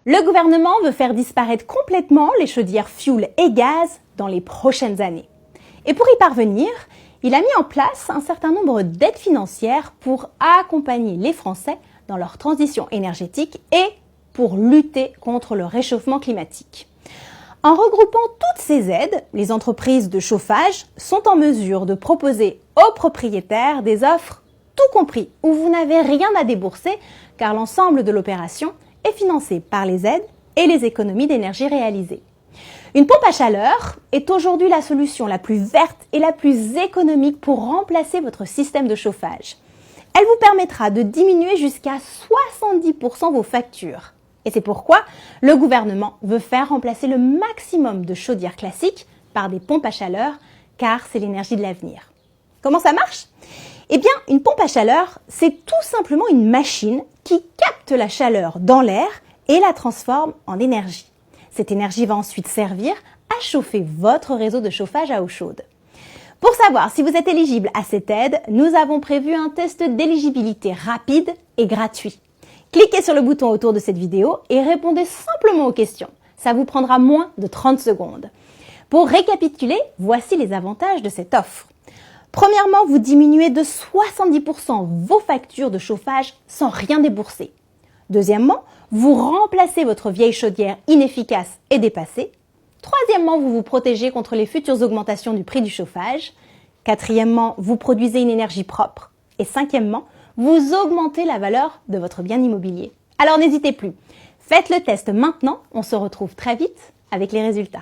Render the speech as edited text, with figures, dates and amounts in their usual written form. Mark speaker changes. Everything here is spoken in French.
Speaker 1: Le gouvernement veut faire disparaître complètement les chaudières fioul et gaz dans les prochaines années. Et pour y parvenir, il a mis en place un certain nombre d'aides financières pour accompagner les Français dans leur transition énergétique et pour lutter contre le réchauffement climatique. En regroupant toutes ces aides, les entreprises de chauffage sont en mesure de proposer aux propriétaires des offres tout compris où vous n'avez rien à débourser car l'ensemble de l'opération est financé par les aides et les économies d'énergie réalisées. Une pompe à chaleur est aujourd'hui la solution la plus verte et la plus économique pour remplacer votre système de chauffage. Elle vous permettra de diminuer jusqu'à 70% vos factures. Et c'est pourquoi le gouvernement veut faire remplacer le maximum de chaudières classiques par des pompes à chaleur, car c'est l'énergie de l'avenir. Comment ça marche ? Eh bien, une pompe à chaleur, c'est tout simplement une machine qui capte la chaleur dans l'air et la transforme en énergie. Cette énergie va ensuite servir à chauffer votre réseau de chauffage à eau chaude. Pour savoir si vous êtes éligible à cette aide, nous avons prévu un test d'éligibilité rapide et gratuit. Cliquez sur le bouton autour de cette vidéo et répondez simplement aux questions. Ça vous prendra moins de 30 secondes. Pour récapituler, voici les avantages de cette offre. Premièrement, vous diminuez de 70% vos factures de chauffage sans rien débourser. Deuxièmement, vous remplacez votre vieille chaudière inefficace et dépassée. Troisièmement, vous vous protégez contre les futures augmentations du prix du chauffage. Quatrièmement, vous produisez une énergie propre. Et cinquièmement, vous augmentez la valeur de votre bien immobilier. Alors n'hésitez plus, faites le test maintenant, on se retrouve très vite avec les résultats.